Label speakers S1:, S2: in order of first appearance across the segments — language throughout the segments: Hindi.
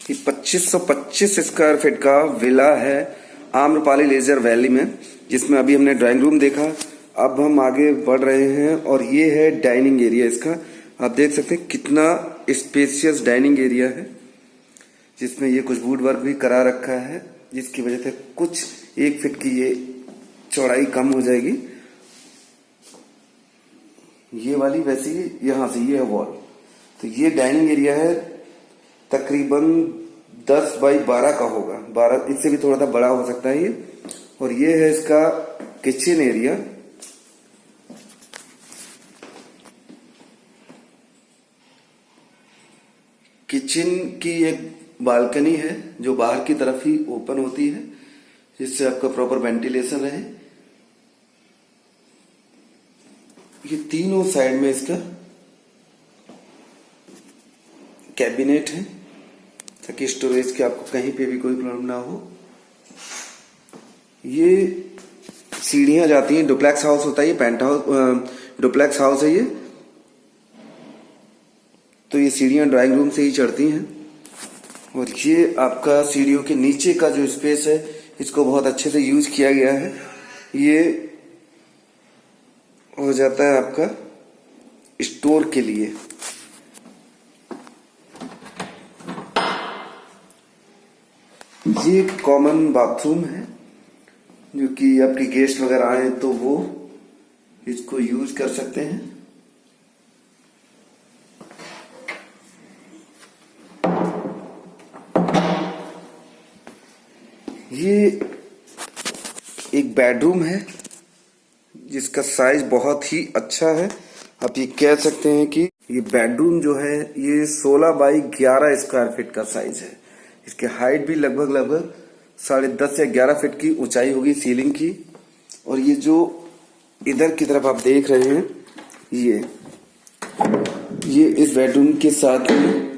S1: कि 2525 स्क्वायर फीट का विला है आम्रपाली लेजर वैली में, जिसमें अभी हमने ड्राइंग रूम देखा। अब हम आगे बढ़ रहे हैं और ये है डाइनिंग एरिया इसका। आप देख सकते हैं कितना स्पेशियस डाइनिंग एरिया है, जिसमें ये कुछ वुड वर्क भी करा रखा है, जिसकी वजह से कुछ 1 फीट की ये चौड़ाई कम हो जाएगी। ये वाली वैसे ही यहाँ से ये है वॉल। तो ये डाइनिंग एरिया है, तकरीबन 10 बाई 12 का होगा, 12 इससे भी थोड़ा सा बड़ा हो सकता है ये। और ये है इसका किचन एरिया। किचन की एक बालकनी है जो बाहर की तरफ ही ओपन होती है, जिससे आपका प्रॉपर वेंटिलेशन रहे। ये तीनों साइड में इसका कैबिनेट है, ताकि स्टोरेज की आपको कहीं पे भी कोई प्रॉब्लम ना हो। ये सीढ़ियां जाती हैं, डुप्लेक्स हाउस होता है ये, पेंट हाउस डुप्लेक्स हाउस है ये। तो ये सीढ़ियां ड्राइंग रूम से ही चढ़ती हैं। और ये आपका सीढ़ियों के नीचे का जो स्पेस है, इसको बहुत अच्छे से यूज किया गया है। ये हो जाता है आपका स्टोर के लिए। ये कॉमन बाथरूम है, जो कि आपके गेस्ट वगैरह आए तो वो इसको यूज कर सकते हैं। ये एक बेडरूम है, जिसका साइज बहुत ही अच्छा है। आप ये कह सकते हैं कि ये बेडरूम जो है ये 16 बाई 11 स्क्वायर फीट का साइज है। इसके हाइट भी लगभग 10.5 या 11 फीट की ऊंचाई होगी सीलिंग की। और ये जो इधर की तरफ आप देख रहे हैं, ये इस बेडरूम के साथ में,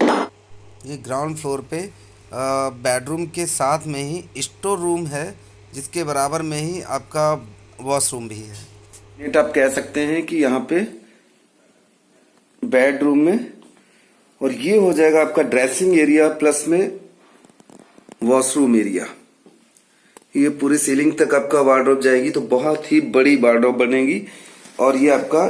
S1: ये ग्राउंड फ्लोर पे बेडरूम के साथ में ही स्टोर रूम है, जिसके बराबर में ही आपका वॉशरूम भी है। नेट आप कह सकते हैं कि यहाँ पे बेडरूम में, और ये हो जाएगा आपका ड्रेसिंग एरिया प्लस में वॉशरूम एरिया। ये पूरी सीलिंग तक आपका वार्डरोब जाएगी, तो बहुत ही बड़ी वार्डरोब बनेगी। और ये आपका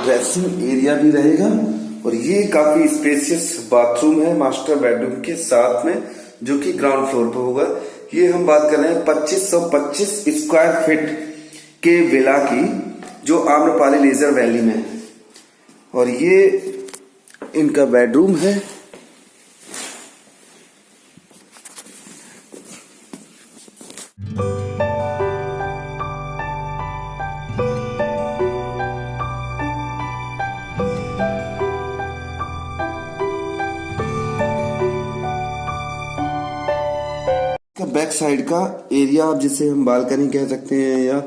S1: ड्रेसिंग एरिया भी रहेगा। और ये काफी स्पेशियस बाथरूम है मास्टर बेडरूम के साथ में, जो कि ग्राउंड फ्लोर पे होगा। ये हम बात कर रहे हैं 2525 स्क्वायर फीट के विला की, जो आम्रपाली लेजर वैली में है। और ये इनका बेडरूम है। बैक साइड का एरिया, आप जिसे हम बालकनी कह सकते हैं या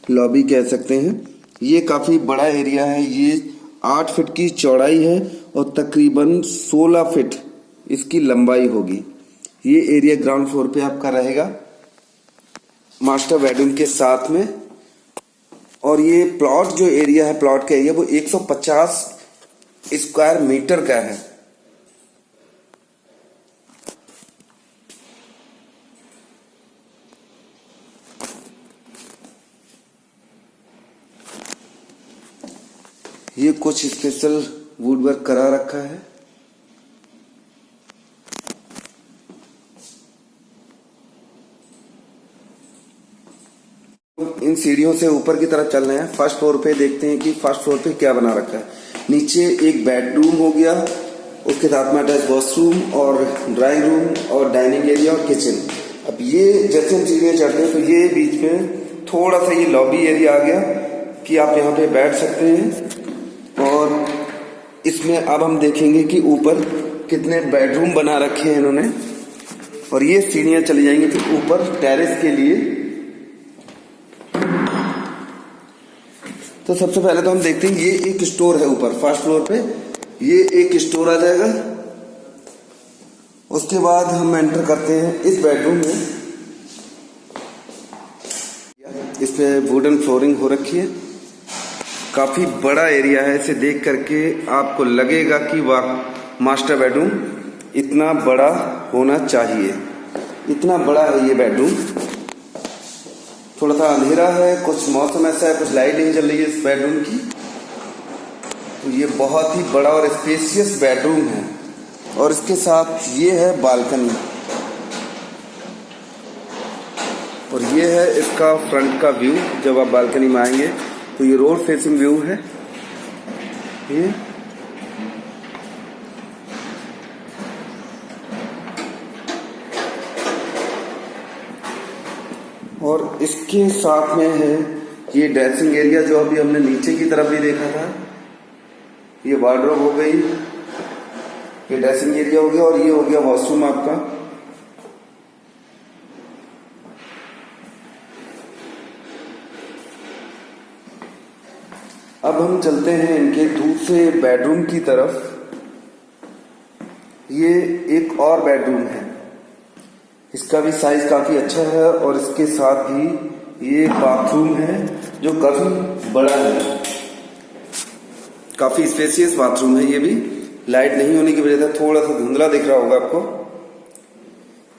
S1: लॉबी कह सकते हैं, ये काफी बड़ा एरिया है। ये 8 फीट की चौड़ाई है और तकरीबन 16 फीट इसकी लंबाई होगी। ये एरिया ग्राउंड फ्लोर पे आपका रहेगा मास्टर बेडरूम के साथ में। और ये प्लॉट जो एरिया है, प्लॉट का एरिया वो 150 स्क्वायर मीटर का है। ये कुछ स्पेशल वुड वर्क करा रखा है। इन सीढ़ियों से ऊपर की तरफ चल रहे हैं। फर्स्ट फ्लोर पे देखते हैं कि फर्स्ट फ्लोर पे क्या बना रखा है। नीचे एक बेडरूम हो गया, उसके साथ में अटैच वॉशरूम और ड्राइंग रूम और डाइनिंग एरिया और किचन। अब ये जैसे हम सीढ़ियां चढ़ते हैं, तो ये बीच में थोड़ा सा ये लॉबी एरिया आ गया कि आप यहाँ पे बैठ सकते हैं। और इसमें अब हम देखेंगे कि ऊपर कितने बेडरूम बना रखे हैं इन्होंने। और ये सीढ़ियां चली जाएंगी फिर ऊपर टेरेस के लिए। तो सबसे पहले तो हम देखते हैं, ये एक स्टोर है ऊपर फर्स्ट फ्लोर पे, ये एक स्टोर आ जाएगा। उसके बाद हम एंटर करते हैं इस बेडरूम में। इस पे वुडन फ्लोरिंग हो रखी है। काफी बड़ा एरिया है, इसे देख करके आपको लगेगा कि वाह मास्टर बेडरूम इतना बड़ा होना चाहिए। इतना बड़ा है ये बेडरूम। थोड़ा सा अंधेरा है, कुछ मौसम ऐसा है, कुछ लाइट नहीं जल रही है इस बेडरूम की। तो ये बहुत ही बड़ा और स्पेशियस बेडरूम है और इसके साथ ये है बालकनी और ये है इसका फ्रंट का व्यू। जब आप बालकनी में आएंगे तो ये रोड फेसिंग व्यू है ये। और इसके साथ में है ये ड्रेसिंग एरिया जो अभी हमने नीचे की तरफ भी देखा था। ये वार्डरोब हो गई, ये ड्रेसिंग एरिया हो गया और ये हो गया वॉशरूम आपका। अब हम चलते हैं इनके दूसरे बेडरूम की तरफ। ये एक और बेडरूम है, इसका भी साइज काफी अच्छा है और इसके साथ ही ये बाथरूम है जो काफी बड़ा है। काफी स्पेशियस बाथरूम है ये भी। लाइट नहीं होने की वजह से थोड़ा सा धुंधला दिख रहा होगा आपको,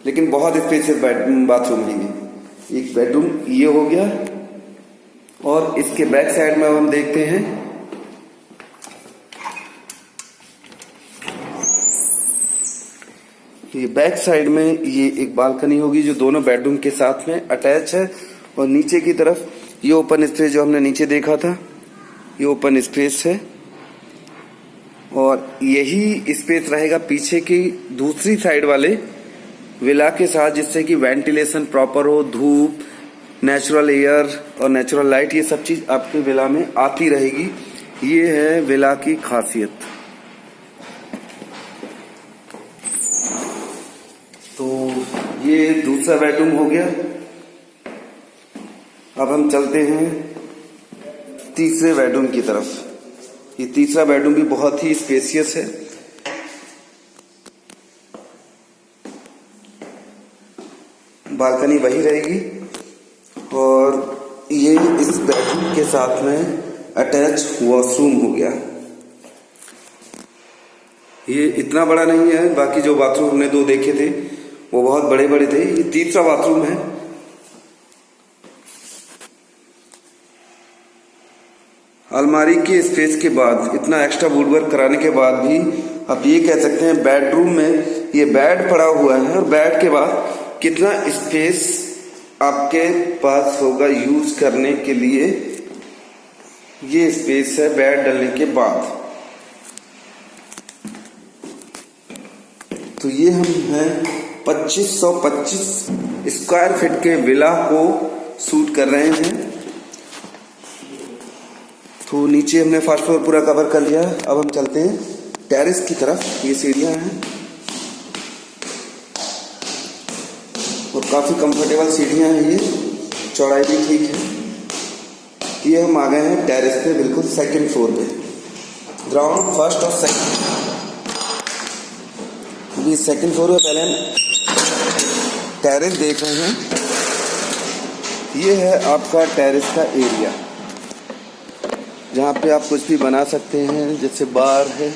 S1: लेकिन बहुत स्पेशियस बाथरूम है ये। एक बेडरूम ये हो गया और इसके बैक साइड में हम देखते हैं ये बैक साइड में ये एक बालकनी होगी जो दोनों बेडरूम के साथ में अटैच है। और नीचे की तरफ ये ओपन स्पेस जो हमने नीचे देखा था, ये ओपन स्पेस है और यही स्पेस रहेगा पीछे की दूसरी साइड वाले विला के साथ, जिससे कि वेंटिलेशन प्रॉपर हो, धूप, नेचुरल एयर और नेचुरल लाइट, ये सब चीज आपके विला में आती रहेगी। ये है विला की खासियत। तो ये दूसरा बेडरूम हो गया। अब हम चलते हैं तीसरे बेडरूम की तरफ। ये तीसरा बेडरूम भी बहुत ही स्पेशियस है। बालकनी वही रहेगी और ये इस बेडरूम के साथ में अटैच वॉशरूम हो गया। ये इतना बड़ा नहीं है, बाकी जो बाथरूम हमने दो देखे थे वो बहुत बड़े बड़े थे। ये तीसरा बाथरूम है। अलमारी के स्पेस के बाद, इतना एक्स्ट्रा वुडवर्क कराने के बाद भी आप ये कह सकते हैं बेडरूम में ये बेड पड़ा हुआ है और बेड के बाद कितना स्पेस आपके पास होगा यूज करने के लिए। ये स्पेस है बेड डलने के बाद। तो ये हम हैं 2525 स्क्वायर फीट के विला को शूट कर रहे हैं। तो नीचे हमने फर्स्ट फ्लोर पूरा कवर कर लिया। अब हम चलते हैं टेरेस की तरफ। ये सीढ़ियां हैं और काफी कंफर्टेबल सीढ़ियां हैं। ये चौड़ाई भी ठीक है। ये हम आ गए हैं टेरेस पे, बिल्कुल सेकंड फ्लोर पे। ग्राउंड, फर्स्ट और सेकंड, ये सेकंड फ्लोर पे पहले हम टेरेस देख रहे हैं। ये है आपका टेरेस का एरिया जहाँ पे आप कुछ भी बना सकते हैं, जैसे बार है,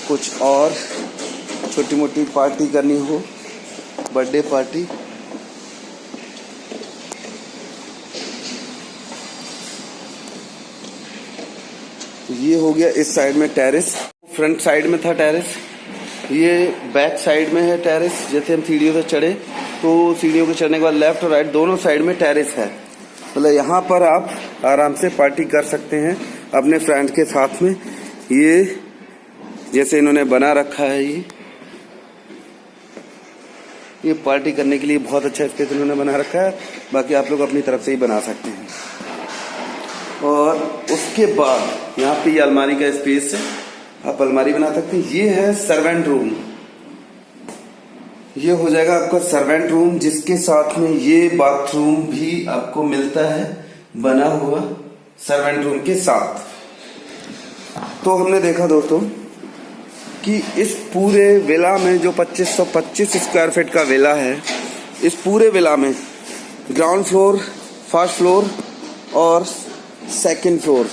S1: कुछ और छोटी मोटी पार्टी करनी हो, बर्थडे पार्टी। तो ये हो गया इस साइड में टेरेस। फ्रंट साइड में था टेरेस, ये बैक साइड में है टेरेस। जैसे हम सीढ़ियों से चढ़े तो सीढ़ियों के चढ़ने के बाद लेफ्ट और राइट दोनों साइड में टेरेस है। मतलब यहाँ पर आप आराम से पार्टी कर सकते हैं अपने फ्रेंड के साथ में। ये जैसे इन्होंने बना रखा है, ये पार्टी करने के लिए बहुत अच्छा स्पेस इन्होंने बना रखा है। बाकी आप लोग अपनी तरफ से ही बना सकते हैं। और उसके बाद यहाँ पे ये अलमारी का स्पेस है, आप अलमारी बना सकते हैं। ये है सर्वेंट रूम। ये हो जाएगा आपका सर्वेंट रूम, जिसके साथ में ये बाथरूम भी आपको मिलता है बना हुआ सर्वेंट रूम के साथ। तो हमने देखा दोस्तों कि इस पूरे विला में जो 2525 स्क्वायर फीट का विला है, इस पूरे विला में ग्राउंड फ्लोर, फर्स्ट फ्लोर और सेकंड फ्लोर